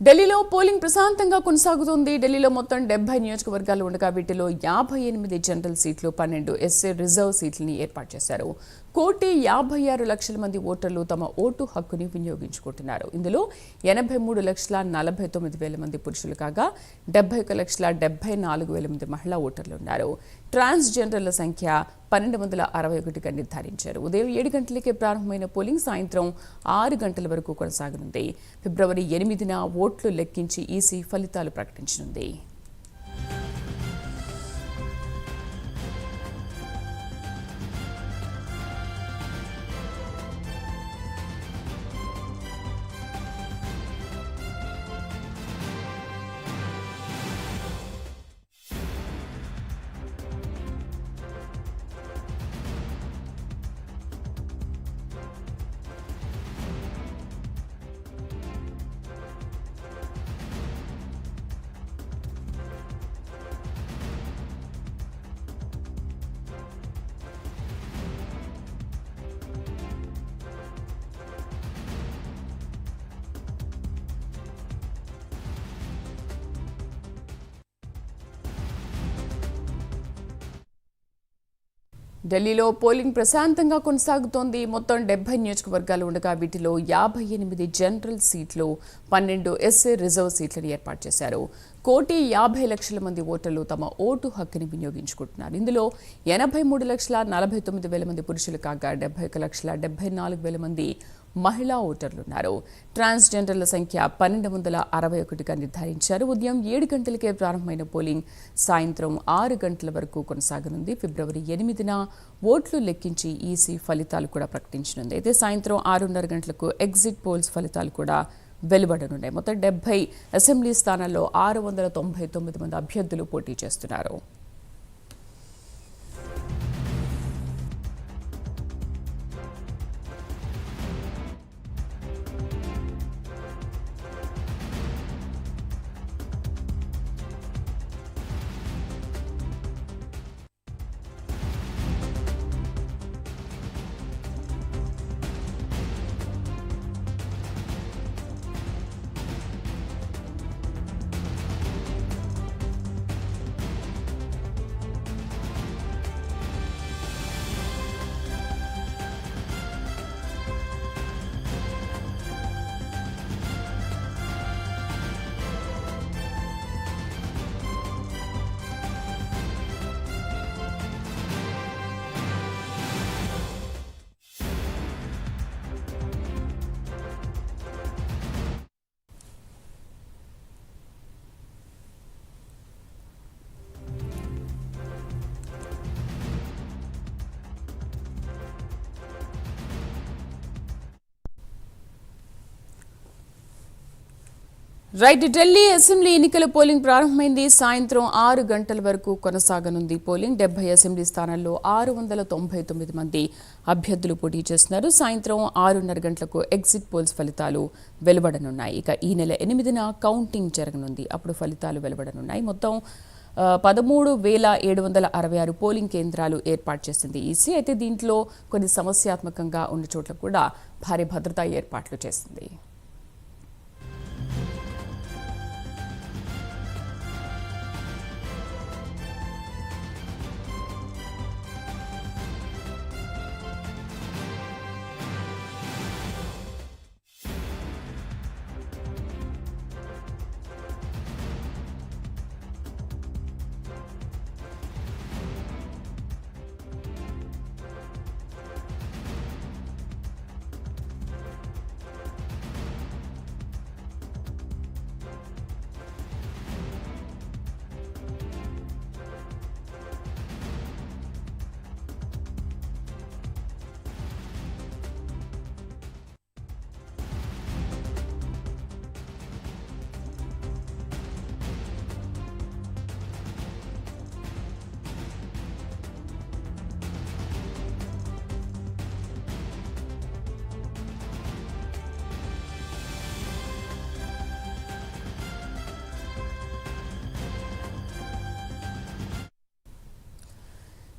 ఢిల్లీలో పోలింగ్ ప్రశాంతంగా కొనసాగుతోంది. ఢిల్లీలో మొత్తం 70 నియోజకవర్గాలు ఉండగా వీటిలో 58 జనరల్ సీట్లు, 12 ఎస్సీ రిజర్వ్ సీట్లని ఏర్పాటు చేశారు. 1,56,00,000 మంది ఓటర్లు తమ ఓటు హక్కుని వినియోగించుకుంటున్నారు. ఇందులో 83,49,000 మంది పురుషులు కాగా 71,74,000 మంది మహిళా ఓటర్లు ఉన్నారు. ట్రాన్స్జెండర్ల సంఖ్య 1,261గా నిర్ధారించారు. ఉదయం 7 గంటలకే ప్రారంభమైన పోలింగ్ సాయంత్రం 6 గంటల వరకు కొనసాగనుంది. ఫిబ్రవరి 8న ఓట్లు లెక్కించి ఈసీ ఫలితాలు ప్రకటించనుంది. ఢిల్లీలో పోలింగ్ ప్రశాంతంగా కొనసాగుతోంది. మొత్తం 70 నియోజకవర్గాలు ఉండగా వీటిలో 58 జనరల్ సీట్లు, 12 ఎస్సీ రిజర్వ్ సీట్లను ఏర్పాటు చేశారు. 1,50,00,000 మంది ఓటర్లు తమ ఓటు హక్కుని వినియోగించుకుంటున్నారు. ఇందులో 83,49,000 మంది పురుషులు కాగా 71,74,000 మంది మహిళా ఓటర్లున్నారు. ట్రాన్స్జెండర్ల సంఖ్య 1,261గా నిర్ధారించారు. ఉదయం 7 గంటలకే ప్రారంభమైన పోలింగ్ సాయంత్రం 6 గంటల వరకు కొనసాగనుంది. ఫిబ్రవరి 8న ఓట్లు లెక్కించి ఈసీ ఫలితాలు కూడా ప్రకటించనుంది. అయితే సాయంత్రం 6:30 గంటలకు ఎగ్జిట్ పోల్స్ ఫలితాలు కూడా వెలువడనున్నాయి. మొత్తం 70 అసెంబ్లీ స్థానాల్లో 699 మంది అభ్యర్థులు పోటీ చేస్తున్నారు. ఢిల్లీ అసెంబ్లీ ఎన్నికల పోలింగ్ ప్రారంభమైంది. సాయంత్రం 6 గంటల వరకు కొనసాగనుంది పోలింగ్. 70 అసెంబ్లీ స్థానాల్లో 699 మంది అభ్యర్థులు పోటీ చేస్తున్నారు. సాయంత్రం 6:30 గంటలకు ఎగ్జిట్ పోల్స్ ఫలితాలు వెలువడనున్నాయి. ఇక ఈ నెల 8న కౌంటింగ్ జరగనుంది. అప్పుడు ఫలితాలు వెలువడనున్నాయి. మొత్తం 13,766 పోలింగ్ కేంద్రాలు ఏర్పాటు చేసింది ఈసీ. అయితే దీంట్లో కొన్ని సమస్యాత్మకంగా ఉన్న చోట్ల కూడా భారీ భద్రతా ఏర్పాట్లు చేసింది.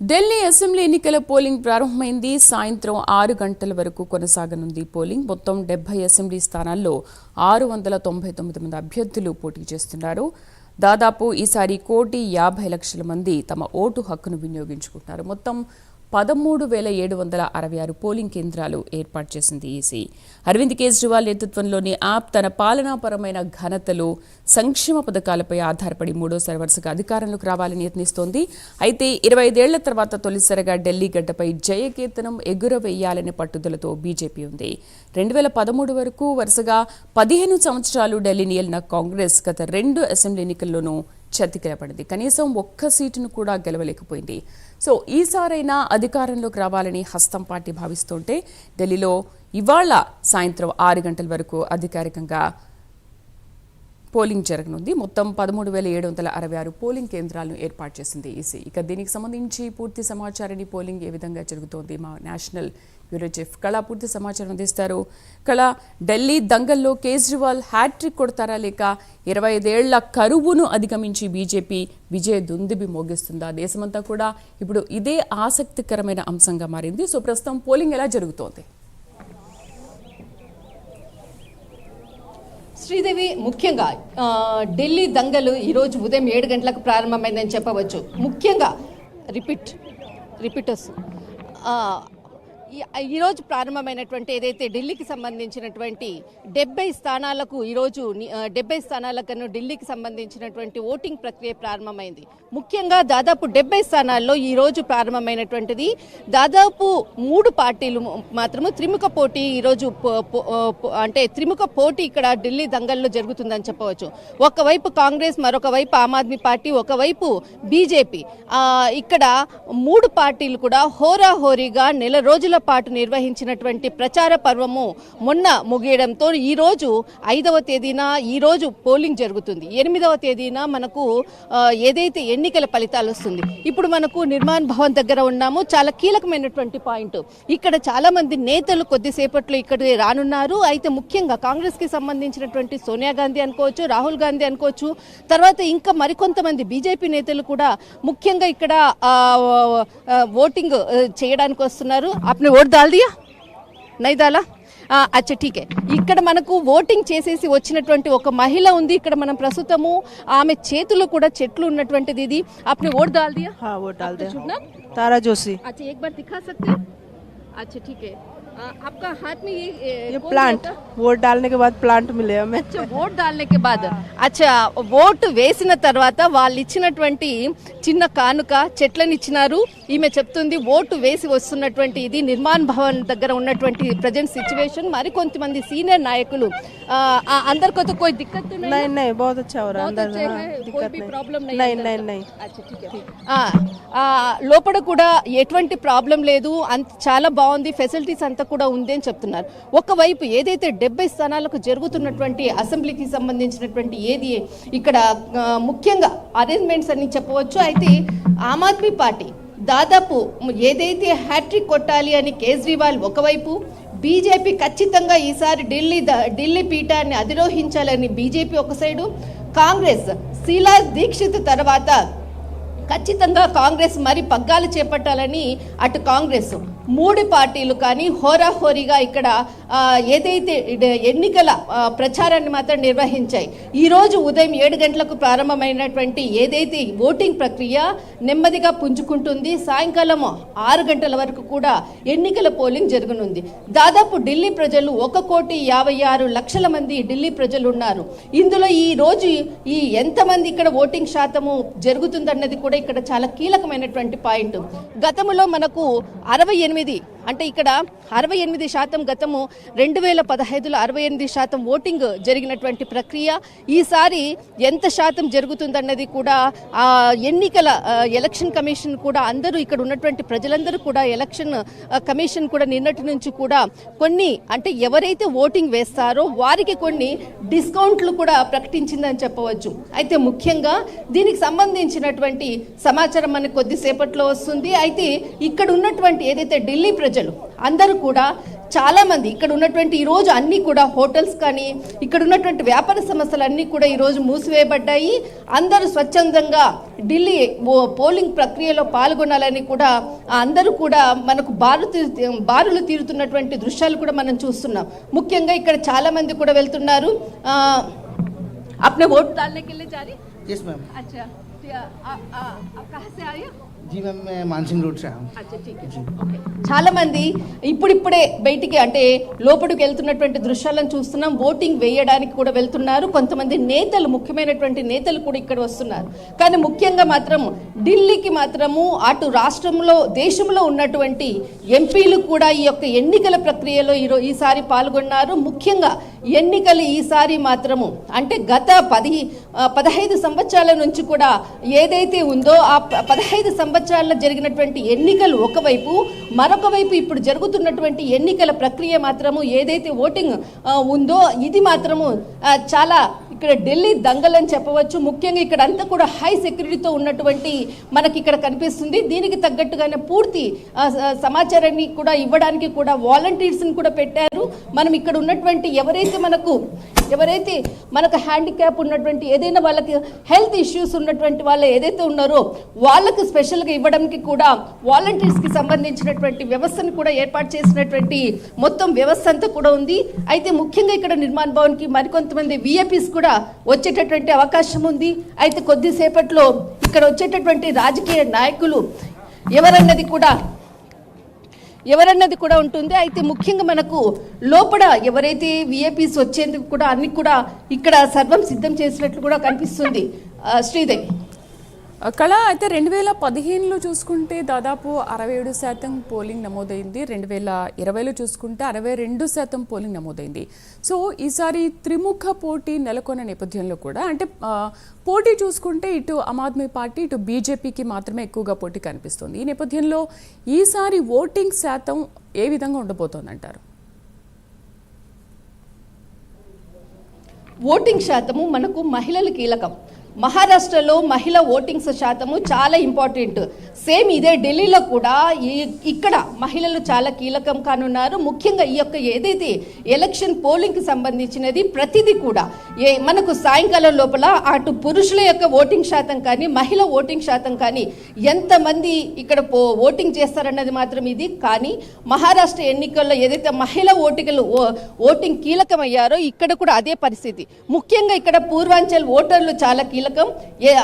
ఢిల్లీ అసెంబ్లీ ఎన్నికల పోలింగ్ ప్రారంభమైంది. సాయంత్రం 6 గంటల వరకు కొనసాగనుంది పోలింగ్. మొత్తం 70 అసెంబ్లీ స్థానాల్లో 699 మంది అభ్యర్థులు పోటీ చేస్తున్నారు. దాదాపు ఈసారి 1,50,00,000 మంది తమ ఓటు హక్కును వినియోగించుకుంటున్నారు. మొత్తం 13,766 పోలింగ్ కేంద్రాలు ఏర్పాటు చేసింది ఈసీ. అరవింద్ కేజ్రీవాల్ నేతృత్వంలోని ఆప్ తన పాలనాపరమైన ఘనతలు, సంక్షేమ పథకాలపై ఆధారపడి మూడోసారి వరుసగా అధికారంలోకి రావాలని యత్నిస్తోంది. అయితే 25 ఏళ్ల తర్వాత తొలిసారిగా ఢిల్లీ గడ్డపై జయకేతనం ఎగురవేయాలనే పట్టుదలతో బీజేపీ ఉంది. 2013 వరకు వరుసగా 15 సంవత్సరాలు ఢిల్లీని ఏలిన కాంగ్రెస్ గత 2 అసెంబ్లీ ఎన్నికల్లోనూ చతికిలపడింది. కనీసం ఒక్క సీటును కూడా గెలవలేకపోయింది. సో ఈసారైనా అధికారంలోకి రావాలని హస్తం పార్టీ భావిస్తుంటే ఢిల్లీలో ఇవాళ సాయంత్రం 6 గంటల వరకు అధికారికంగా పోలింగ్ జరగనుంది. మొత్తం 13,766 పోలింగ్ కేంద్రాలను ఏర్పాటు చేసింది ఈసీ. ఇక దీనికి సంబంధించి పూర్తి సమాచారాన్ని పోలింగ్ ఏ విధంగా జరుగుతోంది మా నేషనల్ బ్యూరో చీఫ్ కళా పూర్తి సమాచారం అందిస్తారు. కళా, ఢిల్లీ దంగల్లో కేజ్రీవాల్ హ్యాట్రిక్ కొడతారా లేక 25 ఏళ్ల కరువును అధిగమించి బీజేపీ విజయ దుందుబి మోగిస్తుందా? దేశమంతా కూడా ఇప్పుడు ఇదే ఆసక్తికరమైన అంశంగా మారింది. సో ప్రస్తుతం పోలింగ్ ఎలా జరుగుతోంది? శ్రీదేవి, ముఖ్యంగా ఢిల్లీ దంగలు ఈరోజు ఉదయం 7 గంటలకు ప్రారంభమైందని చెప్పవచ్చు. ముఖ్యంగా రిపీటర్స్ ఈరోజు ప్రారంభమైనటువంటి ఏదైతే ఢిల్లీకి సంబంధించినటువంటి 70 స్థానాలకు ఈరోజు 70 స్థానాలకు ఢిల్లీకి సంబంధించినటువంటి ఓటింగ్ ప్రక్రియ ప్రారంభమైంది. ముఖ్యంగా దాదాపు 70 స్థానాల్లో ఈరోజు ప్రారంభమైనటువంటిది. దాదాపు 3 పార్టీలు మాత్రము త్రిముఖ పోటీ ఈరోజు అంటే త్రిముఖ పోటీ ఇక్కడ ఢిల్లీ దంగల్లో జరుగుతుందని చెప్పవచ్చు. ఒకవైపు కాంగ్రెస్, మరొక వైపు ఆమ్ ఆద్మీ పార్టీ, ఒకవైపు బీజేపీ. ఇక్కడ 3 పార్టీలు కూడా హోరాహోరీగా నెల రోజుల పాటు నిర్వహించినటువంటి ప్రచార పర్వము మొన్న ముగియడంతో ఈ రోజు 5వ తేదీన ఈ రోజు పోలింగ్ జరుగుతుంది. 8వ తేదీన మనకు ఏదైతే ఎన్నికల ఫలితాలు వస్తుంది. ఇప్పుడు మనకు నిర్మాణ్ భవన్ దగ్గర ఉన్నాము. చాలా కీలకమైనటువంటి పాయింట్. ఇక్కడ చాలా మంది నేతలు కొద్దిసేపట్లో ఇక్కడ రానున్నారు. అయితే ముఖ్యంగా కాంగ్రెస్ కి సంబంధించినటువంటి సోనియా గాంధీ అనుకోవచ్చు, రాహుల్ గాంధీ అనుకోవచ్చు, తర్వాత ఇంకా మరికొంతమంది బీజేపీ నేతలు కూడా ముఖ్యంగా ఇక్కడ ఓటింగ్ చేయడానికి వస్తున్నారు. ఓట్ దాల్ దియా నై దాలా అచ్చా ఠీకే. ఇక్కడ మనకు ఓటింగ్ చేసేసి వచ్చినటువంటి ఒక మహిళ ఉంది. ఇక్కడ మనం ప్రస్తుతము ఆమె చేతులు కూడా చెట్లు ఉన్నటువంటిది. ఇది आपने वोट डाल दिया? हाँ, वोट डाल दिया. तारा जोशी. अच्छा, एक बार दिखा सकते हैं? अच्छा ठीक है. आपका हाथ में ये प्लांट, वोट डालने के बाद प्लांट मिले हमें. अच्छा, वोट डालने के बाद. अच्छा, ఓటు వేసిన తర్వాత వాళ్ళు ఇచ్చినటువంటి చిన్న కానుక చెట్లను ఇచ్చినారు. ఈమె చెప్తుంది ఓటు వేసి వస్తున్నటువంటి ఇది నిర్మాణ్ భవన్ దగ్గర ఉన్నటువంటి ప్రజెంట్ సిచ్యువేషన్. మరి కొంతమంది సీనియర్ నాయకులు अंदर को तो कोई दिक्कत तो नहीं? नहीं, बहुत अच्छा हो रहा है. अंदर कोई भी प्रॉब्लम नहीं. अच्छा ठीक है. లోపల కూడా ఎటువంటి ప్రాబ్లం లేదు, చాలా బాగుంది, ఫెసిలిటీస్ అంతా కూడా ఉంది అని చెప్తున్నారు. ఒకవైపు ఏదైతే 70 స్థానాలకు జరుగుతున్నటువంటి అసెంబ్లీకి సంబంధించినటువంటి ఏది ఇక్కడ ముఖ్యంగా అరేంజ్మెంట్స్ అని చెప్పవచ్చు. అయితే ఆమ్ ఆద్మీ పార్టీ దాదాపు ఏదైతే హ్యాట్రిక్ కొట్టాలి అని కేజ్రీవాల్ ఒకవైపు, బీజేపీ ఖచ్చితంగా ఈసారి ఢిల్లీ పీఠాన్ని అధిరోహించాలని బీజేపీ ఒక సైడు, కాంగ్రెస్ శీలా దీక్షిత్ తర్వాత ఖచ్చితంగా కాంగ్రెస్ మరి పగ్గాలు చేపట్టాలని అటు కాంగ్రెస్ 3 పార్టీలు కానీ హోరాహోరీగా ఇక్కడ ఏదైతే ఎన్నికల ప్రచారాన్ని మాత్రం నిర్వహించాయి. ఈరోజు ఉదయం 7 గంటలకు ప్రారంభమైనటువంటి ఏదైతే ఓటింగ్ ప్రక్రియ నెమ్మదిగా పుంజుకుంటుంది. సాయంకాలం 6 గంటల వరకు కూడా ఎన్నికల పోలింగ్ జరగనుంది. దాదాపు ఢిల్లీ ప్రజలు 1,56,00,000 మంది ఢిల్లీ ప్రజలు ఉన్నారు. ఇందులో ఈ రోజు ఎంతమంది ఇక్కడ ఓటింగ్ శాతము జరుగుతుందన్నది కూడా ఇక్కడ చాలా కీలకమైనటువంటి పాయింట్. గతంలో మనకు 68 అంటే ఇక్కడ 68% గతము 2015లో 68% ఓటింగ్ జరిగినటువంటి ప్రక్రియ. ఈసారి ఎంత శాతం జరుగుతుందన్నది కూడా ఎలక్షన్ కమిషన్ కూడా అందరూ ఇక్కడ ఉన్నటువంటి ప్రజలందరూ కూడా ఎలక్షన్ కమిషన్ కూడా నిన్నటి నుంచి కూడా కొన్ని అంటే ఎవరైతే ఓటింగ్ వేస్తారో వారికి కొన్ని డిస్కౌంట్లు కూడా ప్రకటించిందని చెప్పవచ్చు. అయితే ముఖ్యంగా దీనికి సంబంధించినటువంటి సమాచారం మనకు కొద్దిసేపట్లో వస్తుంది. అయితే ఇక్కడ ఉన్నటువంటి ఏదైతే ఢిల్లీ ప్రజలు అందరూ కూడా చాలా మంది ఇక్కడ ఉన్నటువంటి ఈ రోజు అన్ని కూడా హోటల్స్ కానీ ఇక్కడ ఉన్నటువంటి వ్యాపార సంస్థలు అన్నీ కూడా ఈ రోజు మూసివేయబడ్డాయి. అందరూ స్వచ్ఛందంగా ఢిల్లీ పోలింగ్ ప్రక్రియలో పాల్గొనాలని కూడా అందరూ కూడా మనకు బారులు తీరుతున్నటువంటి దృశ్యాలు కూడా మనం చూస్తున్నాం. ముఖ్యంగా ఇక్కడ చాలా మంది కూడా వెళ్తున్నారు. अपने वोट डालने के लिए जा रही? Yes ma'am. अच्छा, आप कहाँ से आए? जी मैम, मैं मानसिंह रोड से आया हूँ. अच्छा, ठीक है. ఓకే. చాలా మంది ఇప్పుడిప్పుడే బయటికి అంటే లోపలికి వెళ్తున్నటువంటి దృశ్యాలను చూస్తున్నాం. ఓటింగ్ వేయడానికి కూడా వెళ్తున్నారు. కొంతమంది నేతలు, ముఖ్యమైనటువంటి నేతలు కూడా ఇక్కడ వస్తున్నారు. కానీ ముఖ్యంగా మాత్రం ఢిల్లీకి మాత్రము అటు రాష్ట్రంలో దేశంలో ఉన్నటువంటి ఎంపీలు కూడా ఈ యొక్క ఎన్నికల ప్రక్రియలో ఈసారి పాల్గొన్నారు. ముఖ్యంగా ఎన్నికలు ఈసారి మాత్రము అంటే గత 15 సంవత్సరాల నుంచి కూడా ఏదైతే ఉందో ఆ 15 సంవత్సరాల్లో జరిగినటువంటి ఎన్నికలు ఒకవైపు, మరొక వైపు ఇప్పుడు జరుగుతున్నటువంటి ఎన్నికల ప్రక్రియ మాత్రము ఏదైతే ఓటింగ్ ఉందో ఇది మాత్రము చాలా ఇక్కడ ఢిల్లీ దంగలని చెప్పవచ్చు. ముఖ్యంగా ఇక్కడ అంతా కూడా హై సెక్యూరిటీతో ఉన్నటువంటి మనకి ఇక్కడ కనిపిస్తుంది. దీనికి తగ్గట్టుగానే పూర్తి సమాచారాన్ని కూడా ఇవ్వడానికి కూడా వాలంటీర్స్ని కూడా పెట్టారు. మనం ఇక్కడ ఉన్నటువంటి ఎవరైతే మనకు హ్యాండిక్యాప్ ఉన్నటువంటి ఏదైనా వాళ్ళకి హెల్త్ ఇష్యూస్ ఉన్నటువంటి వాళ్ళు ఏదైతే ఉన్నారో వాళ్ళకు స్పెషల్గా ఇవ్వడానికి కూడా వాలంటీర్స్కి సంబంధించినటువంటి వ్యవస్థను కూడా ఏర్పాటు చేసినటువంటి మొత్తం వ్యవస్థ అంతా కూడా ఉంది. అయితే ముఖ్యంగా ఇక్కడ నిర్మాణ్ భవన్కి మరికొంతమంది విఐపీస్ కూడా వచ్చేటటువంటి అవకాశం ఉంది. అయితే కొద్దిసేపట్లో ఇక్కడ వచ్చేటటువంటి రాజకీయ నాయకులు ఎవరన్నది కూడా ఉంటుంది. అయితే ముఖ్యంగా మనకు లోపల ఎవరైతే విఐపీస్ వచ్చేందుకు కూడా అన్ని కూడా ఇక్కడ సర్వం సిద్ధం చేసినట్లు కూడా కనిపిస్తుంది. శ్రీదేవి కళ, అయితే 2015లో చూసుకుంటే దాదాపు 67% పోలింగ్ నమోదైంది. 2020లో చూసుకుంటే 62% పోలింగ్ నమోదైంది. సో ఈసారి త్రిముఖ పోటీ నెలకొన్న నేపథ్యంలో కూడా అంటే పోటీ చూసుకుంటే ఇటు ఆమ్ ఆద్మీ పార్టీ, ఇటు బీజేపీకి మాత్రమే ఎక్కువగా పోటీ కనిపిస్తుంది. ఈ నేపథ్యంలో ఈసారి ఓటింగ్ శాతం ఏ విధంగా ఉండబోతోందంటారు? ఓటింగ్ శాతము మనకు మహిళలు కీలకం. మహారాష్ట్రలో మహిళా ఓటింగ్ శాతము చాలా ఇంపార్టెంట్. సేమ్ ఇదే ఢిల్లీలో కూడా ఇక్కడ మహిళలు చాలా కీలకం కానున్నారు. ముఖ్యంగా ఈ యొక్క ఏదైతే ఎలక్షన్ పోలింగ్కి సంబంధించినది ప్రతిదీ కూడా మనకు సాయంకాలం లోపల అటు పురుషుల యొక్క ఓటింగ్ శాతం కానీ మహిళా ఓటింగ్ శాతం కానీ ఎంతమంది ఇక్కడ ఓటింగ్ చేస్తారన్నది మాత్రం ఇది. కానీ మహారాష్ట్ర ఎన్నికల్లో ఏదైతే మహిళా ఓటింగ్ కీలకమయ్యారో ఇక్కడ కూడా అదే పరిస్థితి. ముఖ్యంగా ఇక్కడ పూర్వాంచల్ ఓటర్లు చాలా కీలకం.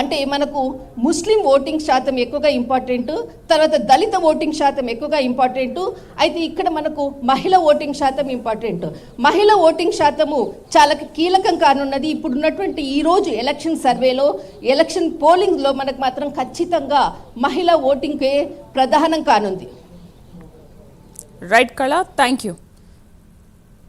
అంటే మనకు ముస్లిం ఓటింగ్ శాతం ఎక్కువగా ఇంపార్టెంట్, తర్వాత దళిత ఓటింగ్ శాతం ఎక్కువగా ఇంపార్టెంట్. అయితే ఇక్కడ మనకు మహిళా ఓటింగ్ శాతం ఇంపార్టెంట్. మహిళా ఓటింగ్ శాతము చాలా కీలకం కానున్నది. ఇప్పుడు ఉన్నటువంటి ఈ రోజు ఎలక్షన్ సర్వేలో, ఎలక్షన్ పోలింగ్లో మనకు మాత్రం ఖచ్చితంగా మహిళా ఓటింగ్కే ప్రధానం కానుంది. రైట్ కళ, థ్యాంక్ యూ.